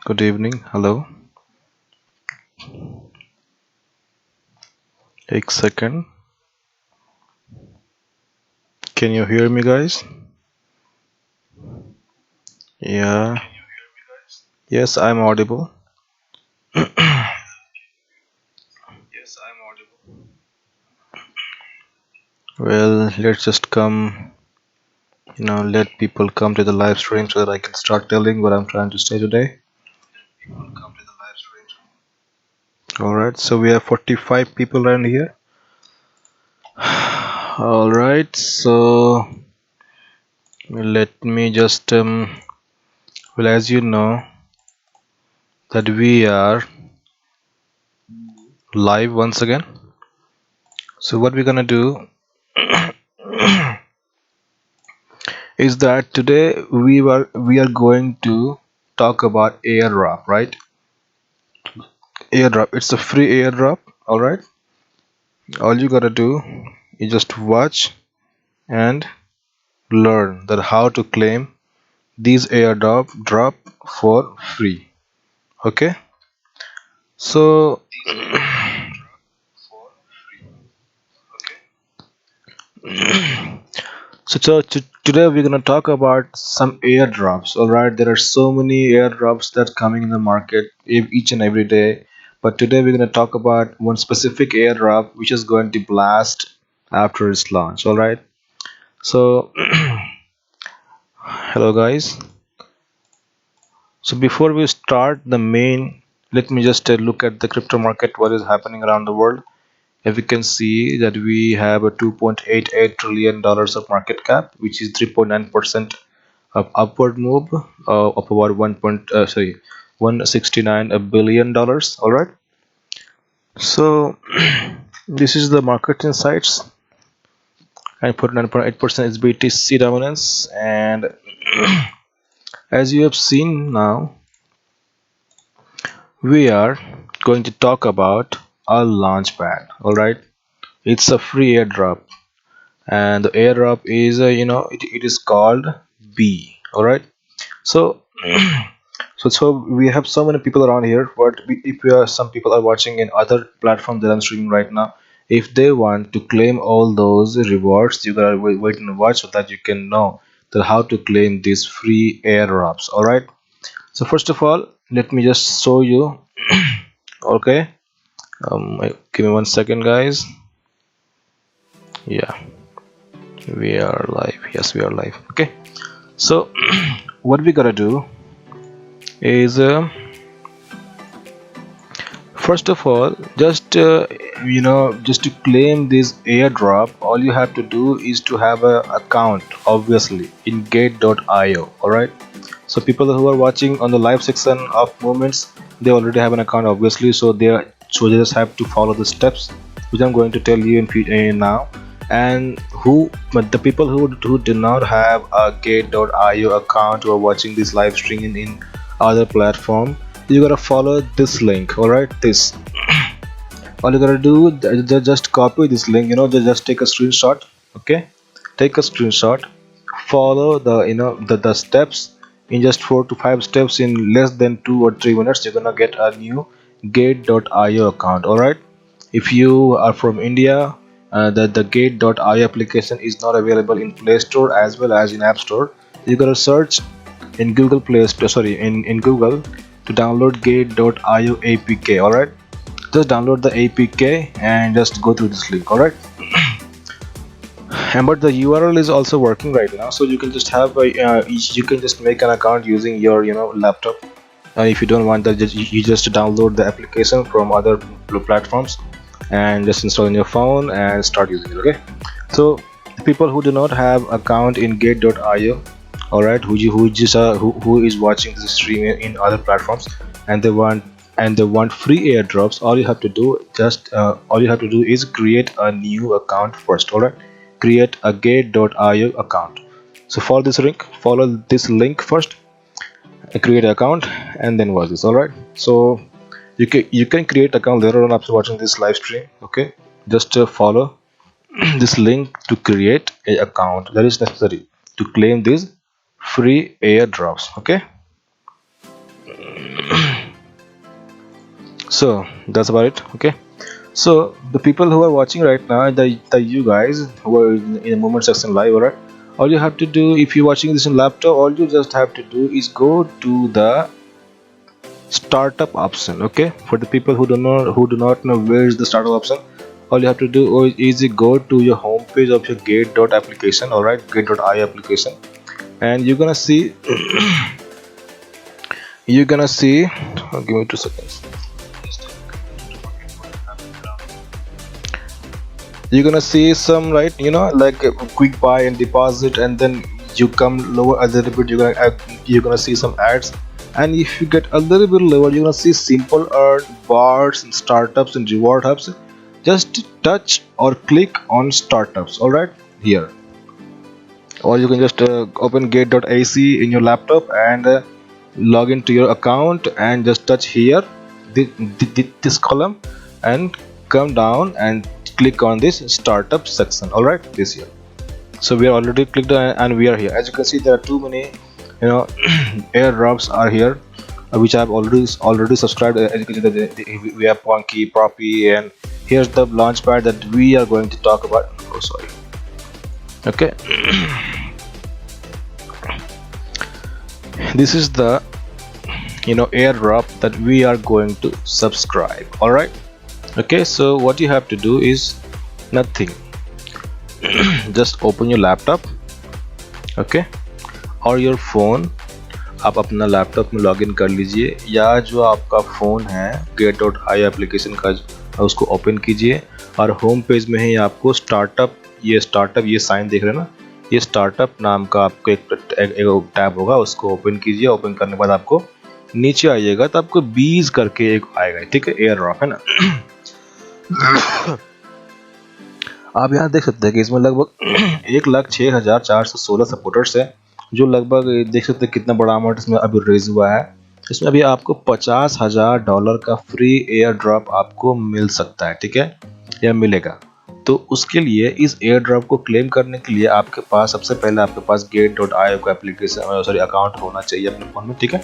Good evening. Hello. A second. Can you hear me, guys? Yeah. Yes, I'm audible. Well, let's just come, let people come to the live stream so that I can start telling what I'm trying to say today. Alright, so we have 45 people around here. Alright, so let me just, well, as you know, that we are live once again. So, what we're gonna do is that today we are going to talk about airdrop, right? Airdrop, it's a free airdrop. All right, all you gotta do is just watch and learn that how to claim these airdrop for free. Okay, so today we're gonna talk about some airdrops. All right, there are so many airdrops that coming in the market each and every day. But today we're gonna talk about one specific airdrop which is going to blast after its launch. All right. So hello guys. So before we start the main, let me just look at the crypto market. What is happening around the world? If you can see that we have a 2.88 trillion dollars of market cap, which is 3.9% of upward move of about 169 billion dollars. All right. So this is the market insights. And 49.8% is BTC dominance, and as you have seen now, we are going to talk about a launchpad. All right, it's a free airdrop, and the airdrop is it is called B. All right, so so we have so many people around here, but if we are some people are watching in other platforms that I'm streaming right now, if they want to claim all those rewards, you gotta wait and watch so that you can know that how to claim these free airdrops. All right, so first of all, let me just show you. Okay, give me 1 second, guys. Yeah, we are live. Yes, we are live. Okay, so what we gotta do is first of all, just to claim this airdrop, all you have to do is to have a account, obviously, in Gate.io. All right. So people who are watching on the live section of Moments, they already have an account, obviously. So they just have to follow the steps, which I'm going to tell you in now. And but the people who do not have a Gate.io account who are watching this live stream in other platform, you gotta follow this link. All right, this all you gotta do, just copy this link, just take a screenshot. Okay, take a screenshot, follow the steps in just 4 to 5 steps. In less than 2 or 3 minutes, you're gonna get a new Gate.io account. All right, if you are from India, the Gate.io application is not available in Play Store as well as in App Store. You gotta search in Google Play Store, sorry, in Google, to download Gate.io APK. All right, just download the APK and just go through this link. All right, and but the URL is also working right now, so you can just have a you can just make an account using your laptop. If you don't want that, you just download the application from other platforms and just install on your phone and start using it. Okay, so people who do not have account in Gate.io, all right, who is watching this stream in other platforms, and they want free airdrops, all you have to do is create a new account first. All right, create a Gate.io account. So follow this link first, create an account, and then watch this. All right, so you can create account later on after watching this live stream. Okay, just follow this link to create a account that is necessary to claim these free airdrops. Okay, So that's about it. Okay. So the people who are watching right now, the you guys who are in the moment section live, alright. All you have to do, if you're watching this on laptop, all you just have to do is go to the startup option. Okay, for the people who do not know where is the startup option, all you have to do is you go to your home page of your Gate application. All right, Gate.io application, and you're gonna see give me 2 seconds. You're gonna see some, right, like a quick buy and deposit, and then you come lower a little bit, you're gonna see some ads. And if you get a little bit lower, you're gonna see simple earn, bars and startups and reward hubs. Just touch or click on startups, all right, here. Or you can just open Gate.ac in your laptop and log into your account and just touch here, this column, and come down and click on this startup section. All right, this here. So we are already clicked on and we are here. As you can see, there are too many airdrops are here, which I have already subscribed. As you can see, we have Ponky, Proppy, and here's the launchpad that we are going to talk about. Oh, sorry. Okay. This is the airdrop that we are going to subscribe. All right. Okay, so what you have to do is nothing. Just open your laptop, okay, और your phone. आप अपना laptop में login कर लीजिए, या जो आपका phone है Gate.io एप्लीकेशन का उसको ओपन कीजिए, और होम पेज में ही आपको स्टार्टअप ये साइन देख रहे हैं ना, ये स्टार्टअप नाम का आपको एक टैब होगा, उसको ओपन कीजिए. ओपन करने के बाद आपको नीचे आइएगा तो आपको 20 करके एक आएगा, ठीक है, एयर ड्रॉप है ना. आप यहाँ देख सकते हैं कि इसमें लगभग 1,06,416 सपोर्टर्स है, जो लगभग देख सकते हैं कितना बड़ा अमाउंट इसमें अभी रेज हुआ है. इसमें अभी आपको $50,000 का फ्री एयर ड्रॉप आपको मिल सकता है, ठीक है, या मिलेगा. तो उसके लिए इस एयर ड्रॉप को क्लेम करने के लिए आपके पास सबसे पहले आपके पास Gate.io का एप्लीकेशन अकाउंट होना चाहिए अपने फ़ोन में, ठीक है.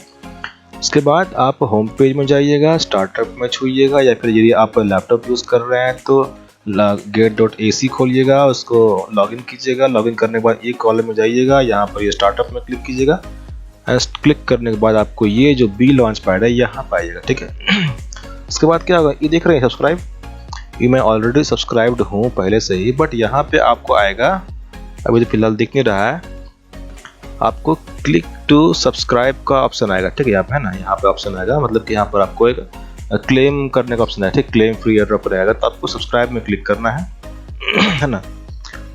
उसके बाद आप होम पेज में जाइएगा, स्टार्टअप में छूइएगा, या फिर यदि आप लैपटॉप यूज़ कर रहे हैं तो Gate.ac खोलिएगा, उसको लॉगिन कीजिएगा. लॉगिन करने के बाद एक कॉलम में जाइएगा, यहाँ पर ये स्टार्टअप में क्लिक कीजिएगा. क्लिक करने के बाद आपको ये जो बी लॉन्च पैड है यहाँ पाइएगा, ठीक है. उसके बाद क्या होगा, ये देख रहे हैं सब्सक्राइब, ये मैं ऑलरेडी सब्सक्राइब्ड हूँ पहले से ही, बट यहाँ पे आपको आएगा, अभी तो फिलहाल दिख नहीं रहा है, आपको क्लिक टू सब्सक्राइब का ऑप्शन आएगा, ठीक है, यहाँ पे है ना, यहाँ पे ऑप्शन आएगा, मतलब कि यहाँ पर आपको एक क्लेम करने का ऑप्शन है, ठीक, क्लेम फ्री एयर ड्रॉप रहेगा, तो आपको सब्सक्राइब में क्लिक करना है ना.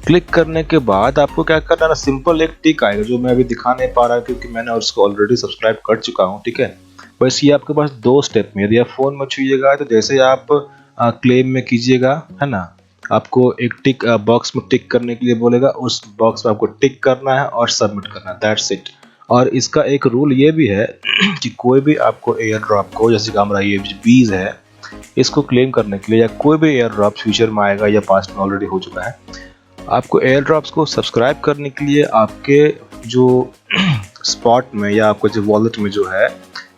क्लिक करने के बाद आपको क्या करना है ना, सिंपल एक टिक आएगा, जो मैं अभी दिखा नहीं पा रहा क्योंकि मैंने उसको ऑलरेडी सब्सक्राइब कर चुका हूँ, ठीक है. बस ये आपके पास 2 स्टेप में, यदि आप फ़ोन में छूइएगा तो जैसे ही आप क्लेम में कीजिएगा, है ना, आपको एक टिक बॉक्स में टिक करने के लिए बोलेगा, उस बॉक्स में आपको टिक करना है और सबमिट करना है, दैट्स इट. और इसका एक रूल ये भी है कि कोई भी आपको एयर ड्रॉप को, जैसे कि हमारा ये बीज है, इसको क्लेम करने के लिए, या कोई भी एयर ड्रॉप फ्यूचर में आएगा या पास्ट में ऑलरेडी हो चुका है, आपको एयर ड्रॉप्स को सब्सक्राइब करने के लिए आपके जो स्पॉट में या आपको जो वॉलेट में जो है,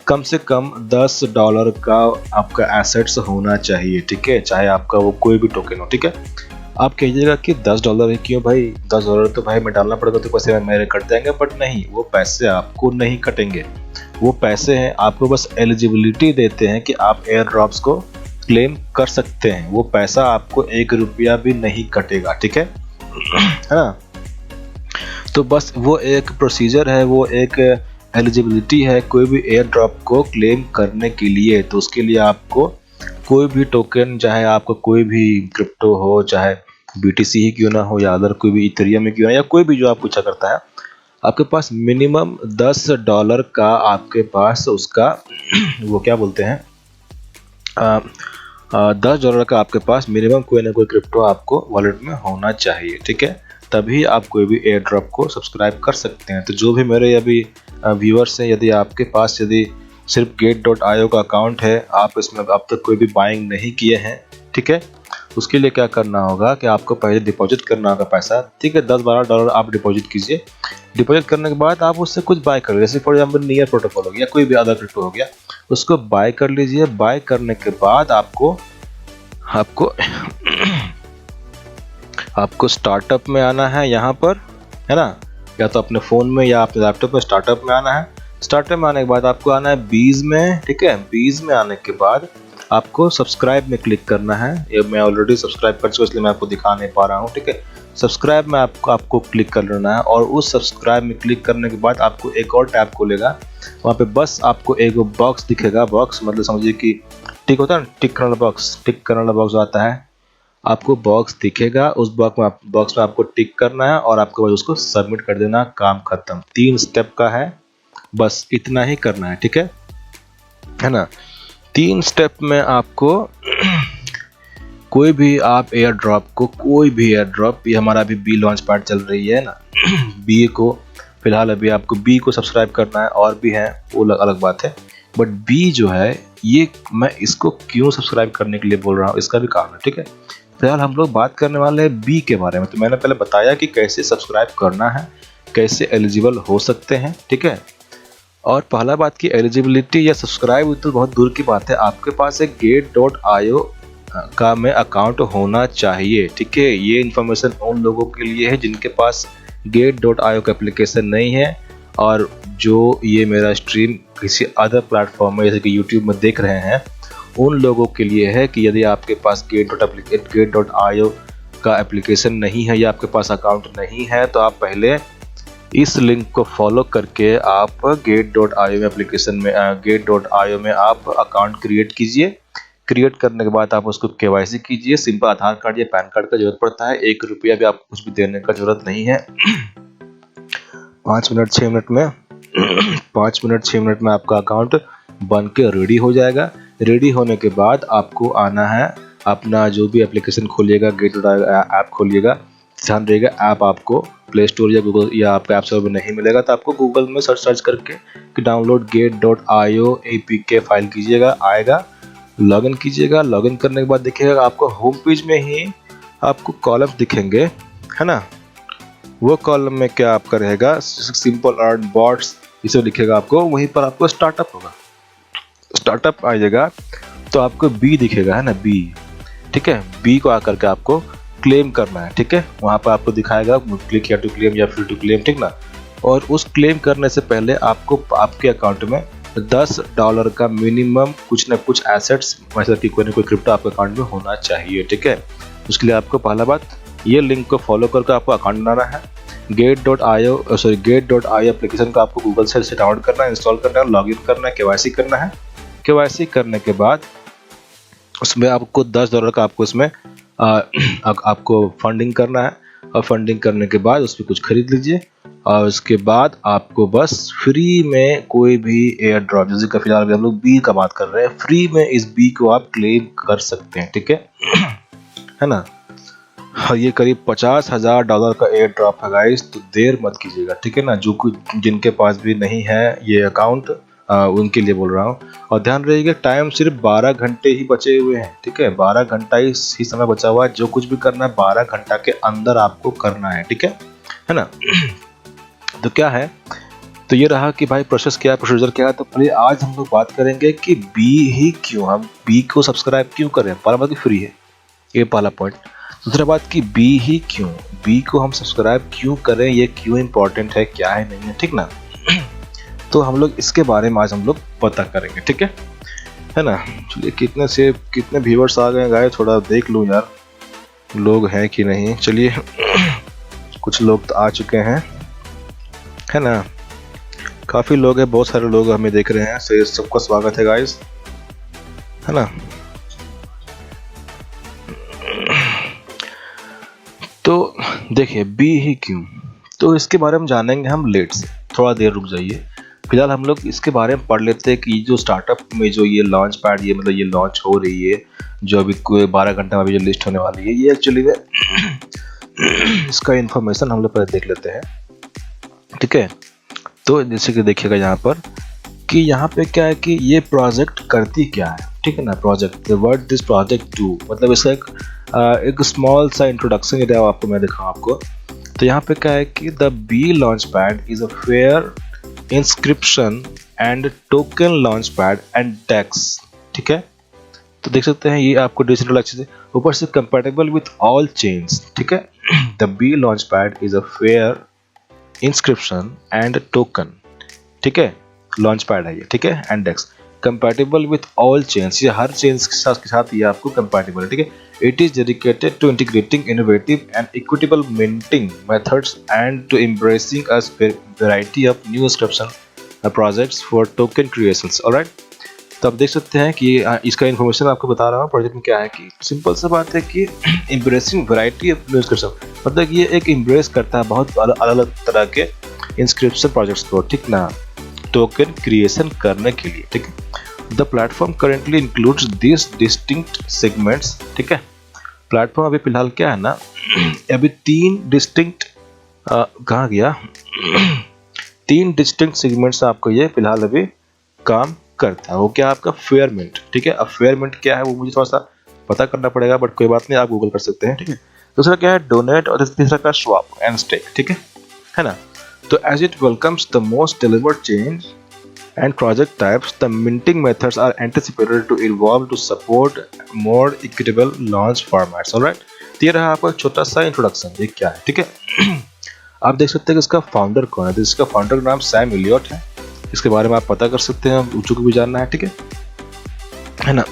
कम से कम $10 का आपका एसेट्स होना चाहिए, ठीक है, चाहे आपका वो कोई भी टोकन हो, ठीक है. आप कहिएगा कि $10 है, क्यों भाई $10 तो भाई मैं डालना पड़ेगा तो पैसे मेरे कट जाएंगे, बट नहीं, वो पैसे आपको नहीं कटेंगे. वो पैसे हैं आपको बस एलिजिबिलिटी देते हैं कि आप एयर ड्रॉप्स को क्लेम कर सकते हैं. वो पैसा आपको ₹1 भी नहीं कटेगा, ठीक है ना. तो बस वो एक प्रोसीजर है, वो एक एलिजिबिलिटी है कोई भी एयर ड्रॉप को क्लेम करने के लिए. तो उसके लिए आपको कोई भी टोकन, चाहे आपको कोई भी क्रिप्टो हो, चाहे BTC ही क्यों ना हो, या अदर कोई भी इथेरियम में क्यों ना, या कोई भी जो आप पूछा करता है, आपके पास मिनिमम $10 का आपके पास उसका वो क्या बोलते हैं, $10 का आपके पास मिनिमम कोई ना कोई क्रिप्टो आपको वॉलेट में होना चाहिए, ठीक है, तभी आप कोई भी एयर ड्रॉप को सब्सक्राइब कर सकते हैं. तो जो भी मेरे अभी व्यूअर्स हैं, यदि आपके पास यदि सिर्फ Gate.io का अकाउंट है, आप इसमें अब तक कोई भी बाइंग नहीं किए हैं, ठीक है, उसके लिए क्या करना होगा कि आपको पहले डिपॉजिट करना होगा पैसा, ठीक है, $10-12 आप डिपॉजिट कीजिए. डिपॉजिट करने के बाद आप उससे कुछ बाय करें, जैसे फॉर एग्जाम्पल नियर प्रोटोकॉल हो गया, कोई भी अदर क्रिप्टो हो गया, उसको बाय कर लीजिए। बाय करने के बाद आपको आपको आपको स्टार्टअप में आना है यहाँ पर, है ना, या तो अपने फ़ोन में या अपने लैपटॉप में स्टार्टअप में आना है। स्टार्टअप में आने के बाद आपको आना है बीज में, ठीक है। बीज में आने के बाद आपको सब्सक्राइब में क्लिक करना है। ये मैं ऑलरेडी सब्सक्राइब कर चुका इसलिए मैं आपको दिखा नहीं पा रहा हूँ, ठीक है। सब्सक्राइब में आपको क्लिक कर लेना है और उस सब्सक्राइब में क्लिक करने के बाद आपको एक और टैब खुलेगा। वहाँ पे बस आपको एक बॉक्स दिखेगा। बॉक्स मतलब समझिए कि टिक होता है ना, टिक करने वाला बॉक्स, टिक करने वाला बॉक्स आता है, आपको बॉक्स दिखेगा। उस बॉक्स में आपको टिक करना है और आपको बस उसको सबमिट कर देना। काम खत्म। 3 स्टेप का है, बस इतना ही करना है, ठीक है ना। 3 स्टेप में आपको कोई भी आप एयर ड्रॉप को, कोई भी एयर ड्रॉप, ये हमारा अभी बी लॉन्च पैड चल रही है ना, बी को फिलहाल अभी आपको बी को सब्सक्राइब करना है, और भी है वो अलग बात है, बट बी जो है ये मैं इसको क्यों सब्सक्राइब करने के लिए बोल रहा हूँ, इसका भी कारण है, ठीक है। फिलहाल हम लोग बात करने वाले हैं बी के बारे में। तो मैंने पहले बताया कि कैसे सब्सक्राइब करना है, कैसे एलिजिबल हो सकते हैं, ठीक है। और पहला बात की एलिजिबिलिटी या सब्सक्राइब तो बहुत दूर की बात है, आपके पास एक Gate.io का में अकाउंट होना चाहिए, ठीक है। ये इन्फॉर्मेशन उन लोगों के लिए है जिनके पास Gate.io का एप्लीकेशन नहीं है और जो ये मेरा स्ट्रीम किसी अदर प्लेटफॉर्म में जैसे कि यूट्यूब में देख रहे हैं, उन लोगों के लिए है कि यदि आपके पास Gate.io का एप्लीकेशन नहीं है या आपके पास अकाउंट नहीं है तो आप पहले इस लिंक को फॉलो करके आप Gate.io में एप्लीकेशन में Gate.io में आप अकाउंट क्रिएट कीजिए। क्रिएट करने के बाद आप उसको KYC कीजिए। सिंपल आधार कार्ड या पैन कार्ड का जरूरत पड़ता है। 1 रुपया भी आपको कुछ भी देने का जरूरत नहीं है। 5 मिनट 6 मिनट में 5 मिनट 6 मिनट में आपका अकाउंट बन के रेडी हो जाएगा। रेडी होने के बाद आपको आना है अपना जो भी एप्लीकेशन खोलिएगा, Gate.io ऐप खोलिएगा। ध्यान रहेगा ऐप आपको प्ले स्टोर या गूगल या आपका ऐप स्टोर में नहीं मिलेगा, तो आपको गूगल में सर्च करके कि डाउनलोड Gate.io APK फाइल कीजिएगा, आएगा। लॉगिन कीजिएगा। लॉगिन करने के बाद देखिएगा आपको होम पेज में ही आपको कॉलम दिखेंगे, है ना। वो कॉलम में क्या आपका रहेगा, सिंपल अर्न बॉट्स इसे लिखेगा आपको। वहीं पर आपको स्टार्टअप होगा। स्टार्टअप आइएगा तो आपको बी दिखेगा, है ना, बी, ठीक है। बी को आकर के आपको क्लेम करना है, ठीक है। वहाँ पर आपको दिखाएगा क्लिक या टू क्लेम या फ्री टू क्लेम, ठीक ना। और उस क्लेम करने से पहले आपको आपके अकाउंट में $10 का मिनिमम कुछ ना कुछ एसेट्स मतलब कि कोई ना कोई क्रिप्टो आपके अकाउंट में होना चाहिए, ठीक है। उसके लिए आपको पहला बात ये लिंक को फॉलो करके आपको अकाउंट बनाना है। Gate.io एप्लीकेशन को आपको गूगल से डाउनलोड करना है, इंस्टॉल करना है, लॉगिन करना है, KYC करना है। KYC करने के बाद उसमें आपको $10 का आपको उसमें आपको फंडिंग करना है। और फंडिंग करने के बाद उसमें कुछ खरीद लीजिए और उसके बाद आपको बस फ्री में कोई भी एयर ड्रॉप, जैसे कि फिलहाल हम लोग बी का बात कर रहे हैं, फ्री में इस बी को आप क्लेम कर सकते हैं, ठीक है, है ना। ये करीब $50,000 का एयर ड्रॉप है गाइस, तो देर मत कीजिएगा, ठीक है ना। जो कुछ जिनके पास भी नहीं है ये अकाउंट उनके लिए बोल रहा हूँ। और ध्यान रखिएगा टाइम सिर्फ 12 घंटे ही बचे हुए हैं, ठीक है। 12 घंटा ही समय बचा हुआ है। जो कुछ भी करना है 12 घंटा के अंदर आपको करना है, ठीक है ना। तो क्या है, तो ये रहा कि भाई प्रोसेस क्या है, प्रोसीजर क्या है। तो पहले आज हम लोग बात करेंगे कि बी ही क्यों, हम बी को सब्सक्राइब क्यों करें। पहला बात फ्री है, ये पहला पॉइंट। दूसरा बात कि बी ही क्यों, बी को हम सब्सक्राइब क्यों करें, ये क्यों इंपॉर्टेंट है, क्या है, नहीं है, ठीक ना। तो हम लोग इसके बारे में आज हम लोग पता करेंगे, ठीक है ना। चलिए कितने व्यूअर्स आ गए गाय, थोड़ा देख लूँ यार लोग हैं कि नहीं। चलिए कुछ लोग तो आ चुके हैं, है ना, काफ़ी लोग हैं, बहुत सारे लोग हमें देख रहे हैं। सही, सबका स्वागत है गाइस, है ना। तो देखिए बी ही क्यों, तो इसके बारे में जानेंगे हम लेट से, थोड़ा देर रुक जाइए। फिलहाल हम लोग इसके बारे में पढ़ लेते हैं कि जो स्टार्टअप में जो ये लॉन्च पैड ये मतलब ये लॉन्च हो रही है, जो अभी कोई 12 घंटे में अभी जो लिस्ट होने वाली है, ये एक्चुअली में इसका इन्फॉर्मेशन हम लोग पहले देख लेते हैं, ठीक है। तो जैसे कि देखिएगा यहाँ पर कि यहाँ पे क्या है कि ये प्रोजेक्ट करती क्या है, ठीक है ना। Project, what this project do, मतलब इसका एक स्मॉल सा इंट्रोडक्शन यदि आपको मैं दिखाऊँ आपको, तो यहाँ पे क्या है कि the B launch pad is a fair inscription and token launch pad and DEX. ठीक है, तो देख सकते हैं ये आपको डिजिटल एक्सेस है, ऊपर से कंपैटिबल विथ ऑल चेन्स। ठीक है, the B launch pad is a fair inscription and token. ठीक है, लॉन्च पैड है ये। ठीक है, and dex compatible with all chains, ये हर चेन्स के साथ ये आपको कंपैटिबल है। ठीक है, it is dedicated to integrating innovative and equitable minting methods and to embracing a variety of new inscription projects for token creations. Alright, तो आप देख सकते हैं कि इसका इन्फॉर्मेशन आपको बता रहा हूँ। प्रोजेक्ट में क्या है कि सिंपल सा बात है कि embracing variety of new inscription, मतलब ये एक एम्ब्रेस करता है बहुत अलग अलग तरह के इंस्क्रिप्शन प्रोजेक्ट्स को, ठीक ना, टोकन क्रिएशन करने के लिए। ठीक है, the platform currently includes this distinct segments. ठीक है, प्लेटफॉर्म अभी फिलहाल क्या है ना, अभी तीन डिस्टिंक्ट कहाँ गया तीन डिस्टिंक्ट सेगमेंट्स आपको ये फिलहाल अभी काम करता है। वो क्या आपका फेयरमेंट। ठीक है, अब फेयरमेंट क्या है वो मुझे थोड़ा सा पता करना पड़ेगा, बट कोई बात नहीं, आप गूगल कर सकते हैं। ठीक है, दूसरा क्या है, डोनेट, और तीसरा का स्वैप एंड स्टेक। ठीक है ना। तो as it welcomes the most delivered change and project types, the minting methods are anticipated to evolve to support more equitable launch formats. Alright, तो ये रहा आपका एक छोटा सा इंट्रोडक्शन, ये क्या है। ठीक है, आप देख सकते हैं कि इसका फाउंडर कौन है। तो इसका फाउंडर का नाम सैम एलियट है, इसके बारे में आप पता कर सकते हैं, ऊंचों को भी जानना है। ठीक है ना।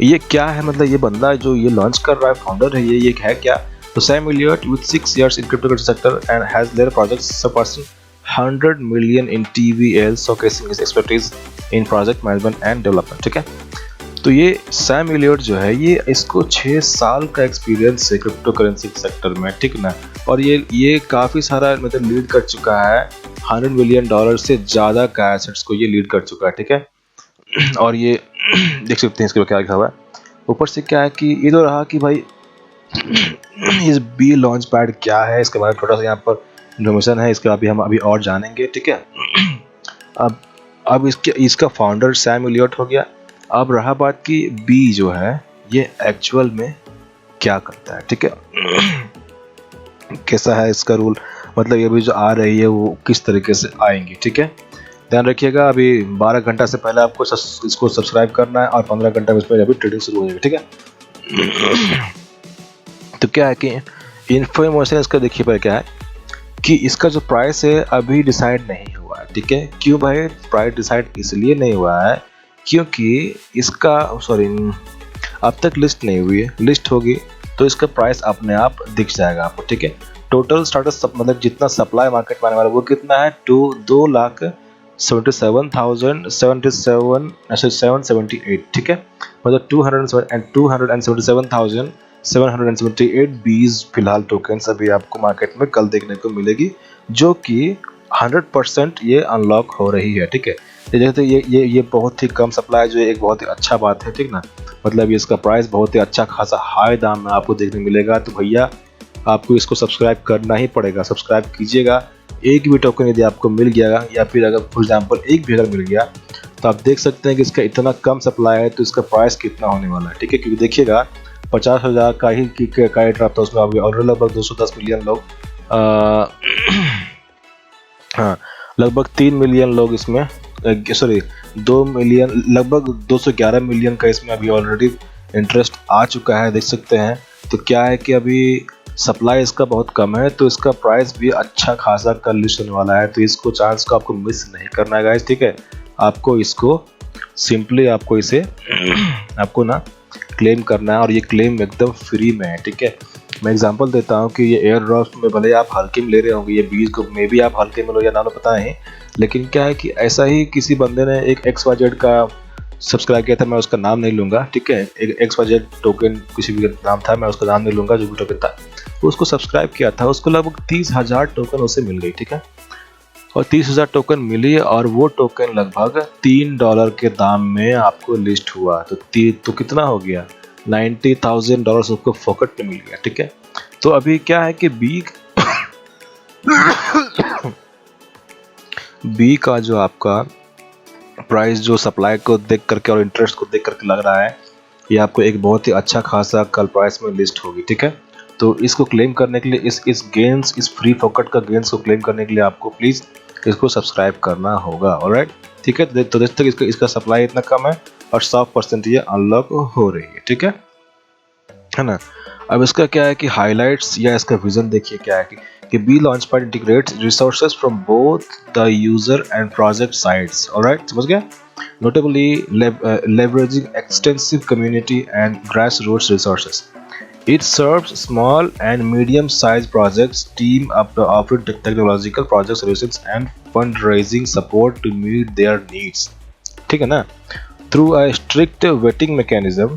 ये क्या है, मतलब ये बंदा जो ये लॉन्च कर रहा है, फाउंडर है ये है क्या। तो Sam Elliott with 6 years in cryptocurrency sector and has led projects surpassing 100 million in TVL, showcasing his expertise in project management and development। ठीक है, तो ये सैम एलियट जो है ये इसको 6 साल का एक्सपीरियंस है क्रिप्टो करेंसी सेक्टर में। ठीक ना, और ये काफ़ी सारा मतलब लीड कर चुका है, $100 मिलियन से ज़्यादा का एसेट्स को ये लीड कर चुका है। ठीक है, और ये देख सकते हैं इसके क्या लिखा हुआ है ऊपर से, क्या है कि ये तो रहा कि भाई इस बी लॉन्च पैड क्या है, इसके बारे में थोड़ा सा यहाँ पर इन्फॉर्मेशन है, इसके अभी हम और जानेंगे। ठीक है, अब इसका फाउंडर सैम एलियट हो गया। अब रहा बात कि बी जो है ये एक्चुअल में क्या करता है। ठीक है, कैसा है इसका रूल, मतलब ये भी जो आ रही है वो किस तरीके से आएंगी। ठीक है, ध्यान रखिएगा, अभी 12 घंटा से पहले आपको इसको सब्सक्राइब करना है और 15 घंटा में पहले अभी ट्रेडिंग शुरू हो जाएगी। ठीक है, तो क्या है कि इन्फॉर्मेशन इसका देखिए पर क्या है कि इसका जो प्राइस है अभी डिसाइड नहीं हुआ है। ठीक है, क्यों भाई प्राइस डिसाइड इसलिए नहीं हुआ है क्योंकि इसका अब तक लिस्ट नहीं हुई है, लिस्ट होगी तो इसका प्राइस अपने आप दिख जाएगा आपको। ठीक है, टोटल स्टार्टस मतलब जितना सप्लाई मार्केट में आने वाला वो कितना है, 2,77,778। ठीक है, मतलब 277,778 बीज फिलहाल टोकन्स अभी आपको मार्केट में कल देखने को मिलेगी, जो कि 100% ये अनलॉक हो रही है। ठीक है, जैसे ये बहुत ही कम सप्लाई जो है एक बहुत ही अच्छा बात है। ठीक ना, मतलब ये इसका प्राइस बहुत ही अच्छा खासा हाई दाम में आपको देखने मिलेगा। तो भैया आपको इसको सब्सक्राइब करना ही पड़ेगा, सब्सक्राइब कीजिएगा। एक भी टोकन यदि आपको मिल गया या फिर अगर फॉर एग्जांपल एक भी अगर मिल गया तो आप देख सकते हैं कि इसका इतना कम सप्लाई है तो इसका प्राइस कितना होने वाला है। ठीक है, क्योंकि देखिएगा 50,000 का ही ड्रॉप था, उसमें अभी ऑलरेडी लगभग 210 मिलियन लोग हाँ लगभग 3 मिलियन लोग इसमें सॉरी 2 मिलियन लगभग 211 मिलियन का इसमें अभी ऑलरेडी इंटरेस्ट आ चुका है, देख सकते हैं। तो क्या है कि अभी सप्लाई इसका बहुत कम है तो इसका प्राइस भी अच्छा खासा कल लिस्ट होने वाला है, तो इसको चांस को आपको मिस नहीं करना है गाइस। ठीक है, आपको इसको सिंपली आपको इसे आपको ना क्लेम करना है और ये क्लेम एकदम फ्री में है। ठीक है, मैं एग्जांपल देता हूँ कि ये एयर ड्रॉप में भले आप हल्के में ले रहे होंगे, ये बीज को मे भी आप हल्के में लो या ना लो पता नहीं, लेकिन क्या है कि ऐसा ही किसी बंदे ने एक XYZ का सब्सक्राइब किया था, मैं उसका नाम नहीं लूँगा। ठीक है, एक XYZ टोकन किसी भी नाम था, मैं उसका नाम नहीं लूँगा, जो भी टोकन था उसको सब्सक्राइब किया था, उसको लगभग 30,000 टोकन उसे मिल गई। ठीक है, और 30,000 टोकन मिली और वो टोकन लगभग $3 के दाम में आपको लिस्ट हुआ। तो कितना हो गया, $90,000 उसको फोकट में मिल गया। ठीक है, तो अभी क्या है कि बी का जो आपका प्राइस जो सप्लाई को देख करके और इंटरेस्ट को देख करके लग रहा है ये आपको एक बहुत ही अच्छा खासा कल प्राइस में लिस्ट होगी। ठीक है, तो इसको क्लेम करने के लिए इस फ्री फोकट का गेंस को क्लेम करने के लिए आपको प्लीज़ इसको सब्सक्राइब करना होगा। ऑलराइट, ठीक है। तो जब तक इसका सप्लाई इतना कम है और 100% ये अनलॉक हो रही है, ठीक है ना। अब इसका क्या है कि हाइलाइट्स या इसका विजन देखिए क्या है कि B launch pad integrates resources from both the user and project sides. Alright, समझ गया। Notably, leveraging extensive community and grassroots resources. It serves small and medium-sized projects, team up offering technological project solutions and fundraising support to meet their needs. ठीक है ना। Through a strict vetting mechanism,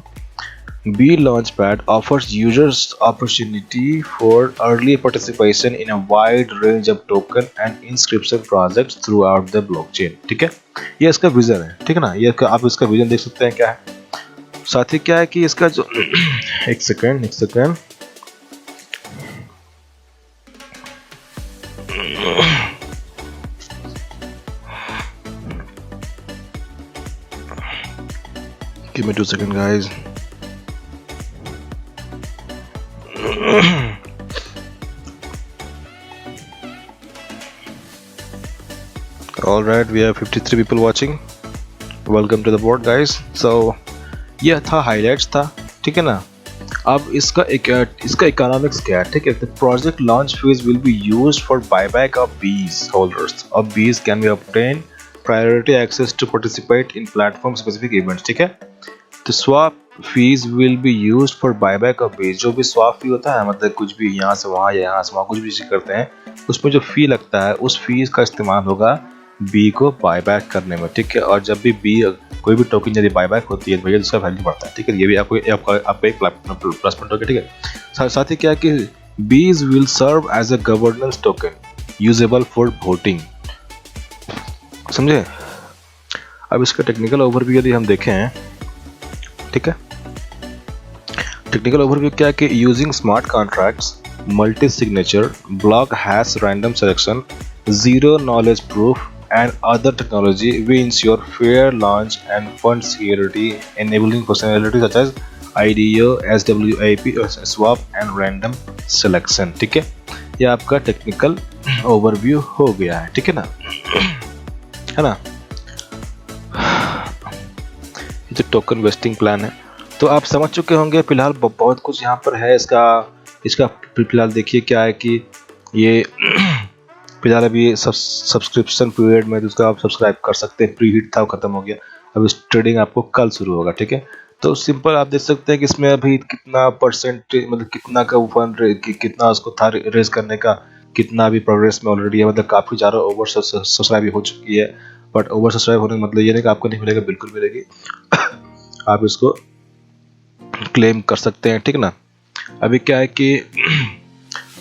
B Launchpad offers users opportunity for early participation in a wide range of token and inscription projects throughout the blockchain। ठीक है, ये इसका vision है, ठीक है ना। ये आप इसका विजन देख सकते हैं क्या है। साथ ही क्या है कि इसका जो एक second give me 2 seconds guys। All right, we have 53 people watching. Welcome to the board guys। So यह था हाइलाइट्स था, ठीक है ना। अब इसका इकोनॉमिक्स क्या है, ठीक है। The project launch fees will be used for buyback of bees holders of bees can be obtain priority access to participate in platform specific events, ठीक है। तो swap fees will be used for buyback of bees. जो भी swap फी होता है, मतलब कुछ भी यहाँ से वहाँ या यहाँ से वहाँ कुछ भी करते हैं, उसमें जो फी लगता है उस फीस का इस्तेमाल होगा बी को बायबैक करने में, ठीक है। और जब भी बी कोई भी टोकन यदि बायबैक होती है तो भैया उसका वैल्यू बढ़ता है, ठीक है। ये भी आपको एक प्लस पॉइंट होगा, ठीक है। साथ ही क्या है कि bees will serve as a governance token usable for voting, समझे। अब इसका टेक्निकल ओवरव्यू यदि हम देखें, ठीक है। टेक्निकल ओवरव्यू क्या है कि using smart contracts, multi signature, block hash random selection, zero knowledge proof and other technology, we ensure fair launch and fund security, enabling functionalities such as IDO, SWAP, swap and random selection। ठीक है, ये आपका technical overview हो गया है, ठीक है ना, है ना। ये तो टोकन वेस्टिंग प्लान है, तो आप समझ चुके होंगे। फिलहाल बहुत कुछ यहाँ पर है। इसका फिलहाल देखिए क्या है कि ये फिलहाल अभी सब्सक्रिप्शन पीरियड में उसका आप सब्सक्राइब कर सकते हैं। प्री हिट था, वो खत्म हो गया। अब इस ट्रेडिंग आपको कल शुरू होगा, ठीक है। तो सिंपल आप देख सकते हैं कि इसमें अभी कितना परसेंट, मतलब कितना का फंड कितना उसको था रेज करने का, कितना अभी प्रोग्रेस में ऑलरेडी है। मतलब काफ़ी ज़्यादा ओवर सब्सक्राइब हो चुकी है। बट ओवर सब्सक्राइब होने का मतलब ये नहीं कि आपको नहीं मिलेगा, बिल्कुल मिलेगी। आप इसको क्लेम कर सकते हैं, ठीक ना। अभी क्या है कि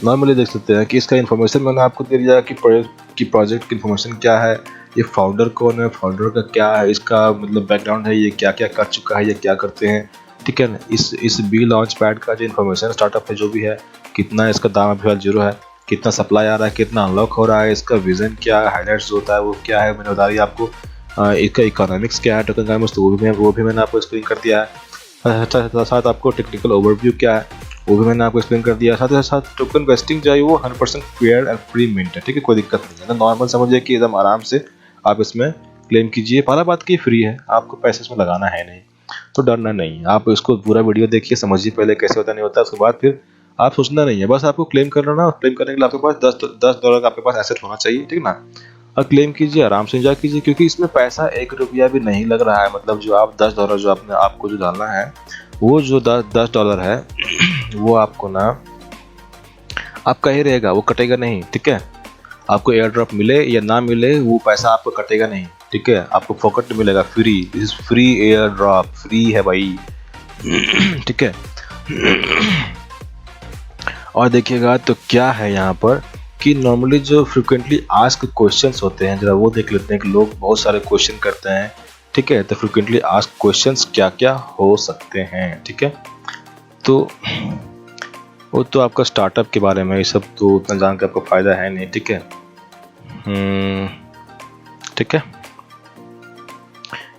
नॉर्मली देख सकते हैं कि इसका इन्फॉर्मेशन मैंने आपको दे दिया कि प्रोजेक्ट की इन्फॉर्मेशन क्या है, ये फाउंडर कौन है, फाउंडर का क्या है, इसका मतलब बैकग्राउंड है, ये क्या क्या कर चुका है, ये क्या करते हैं, ठीक है ना। इस बी लॉन्च पैड का जो इन्फॉर्मेशन स्टार्टअप है जो भी है, कितना इसका दाम अभी फिलहाल 0 है, कितना सप्लाई आ रहा है, कितना अनलॉक हो रहा है, इसका विजन क्या है, हाईलाइट्स जो होता है वो क्या है, मैंने बता दिया आपको। इसका इकोनॉमिक्स क्या है, टोकन इकोनॉमिक्स, तो वो भी मैंने आपको एक्सप्लेन कर दिया है। साथ आपको टेक्निकल ओवरव्यू क्या है वो भी मैंने आपको एक्सप्लेन कर दिया। साथ ही साथ टोकन वेस्टिंग जो है वो 100% फेयर एंड फ्री मिंट है, ठीक है। कोई दिक्कत नहीं है ना, नॉर्मल समझिए कि एकदम आराम से आप इसमें क्लेम कीजिए। पहला बात कि फ्री है, आपको पैसे इसमें लगाना है नहीं, तो डरना नहीं है। आप इसको पूरा वीडियो देखिए, समझिए पहले कैसे होता नहीं होता, उसके बाद फिर आप सोचना नहीं है, बस आपको क्लेम करना ना। क्लेम करने के लिए आपके पास $10 का आपके पास एसेट होना चाहिए, ठीक है ना। और क्लेम कीजिए, आराम से एंजॉय कीजिए, क्योंकि इसमें पैसा 1 रुपया भी नहीं लग रहा है। मतलब जो आप $10 जो आपको जो डालना है, वो जो $10 है वो आपको ना आपका ही रहेगा, वो कटेगा नहीं, ठीक है। आपको एयर ड्रॉप मिले या ना मिले, वो पैसा आपको कटेगा नहीं, ठीक है। आपको फोकट मिलेगा, free. This is free air drop, free है भाई, ठीक है। और देखिएगा तो क्या है यहाँ पर कि नॉर्मली जो फ्रिक्वेंटली आस्क क्वेश्चंस होते हैं, जरा वो देख लेते हैं कि लोग बहुत सारे क्वेश्चन करते हैं, ठीक है। तो फ्रिक्वेंटली आस्क क्वेश्चंस क्या क्या हो सकते हैं, ठीक है। तो वो तो आपका स्टार्टअप के बारे में, ये सब तो उतना जान के आपको फ़ायदा है नहीं, ठीक है। ठीक है,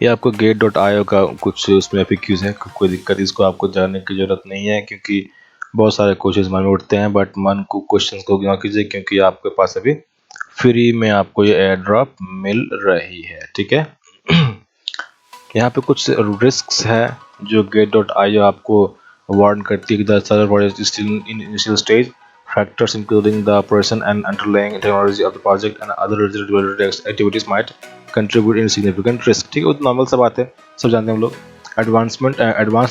ये आपको Gate.io का कुछ उसमें FAQs है, कोई दिक्कत इसको आपको जानने की ज़रूरत नहीं है, क्योंकि बहुत सारे क्वेश्चंस मन में उठते हैं। बट मन को क्वेश्चंस को इग्नोर कीजिए, क्योंकि आपके पास अभी फ्री में आपको ये एयर ड्रॉप मिल रही है, ठीक है। यहाँ पे कुछ रिस्क्स है जो Gate.io आपको वार्न करती है कि the server project is still in initial stage, factors including the operation and underlying technology of the project and other related activities might contribute in significant risk, ठीक है। वो तो नॉर्मल सा बात है, सब जानते हैं हम लोग। Advance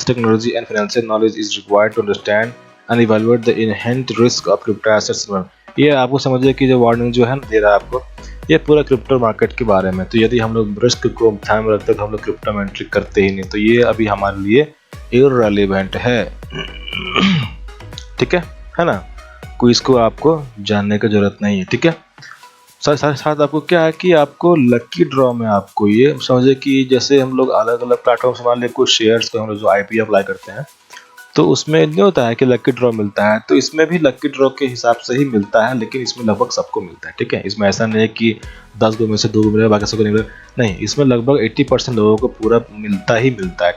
technology and financial knowledge is required to understand and evaluate the inherent risk of crypto assets. ये आपको समझिए कि जो वार्निंग जो है दे रहा है आपको, ये पूरा क्रिप्टो मार्केट के बारे में। तो यदि हम लोग रिस्क को ध्यान में रखते हैं तो हम लोग क्रिप्टो में एंट्री करते ही नहीं, तो ये अभी हमारे लिए इररिलेवेंट है, ठीक है ना। कोई इसको आपको जानने की जरूरत नहीं है, ठीक है। साथ साथ आपको क्या है कि आपको लकी ड्रॉ में आपको ये समझे कि जैसे हम लोग अलग अलग प्लेटफॉर्म से मान लें कुछ शेयर्स को हम लोग जो आईपीओ अप्लाई करते हैं, तो उसमें नहीं होता है कि लकी ड्रॉ मिलता है, तो इसमें भी लकी ड्रॉ के हिसाब से ही मिलता है, लेकिन इसमें लगभग सबको मिलता है, ठीक है। इसमें ऐसा नहीं है कि 10 गो में से 2 गो मिलेगा बाकी सबको नहीं मिलेगा, नहीं, इसमें लगभग 80% लोगों को पूरा मिलता है,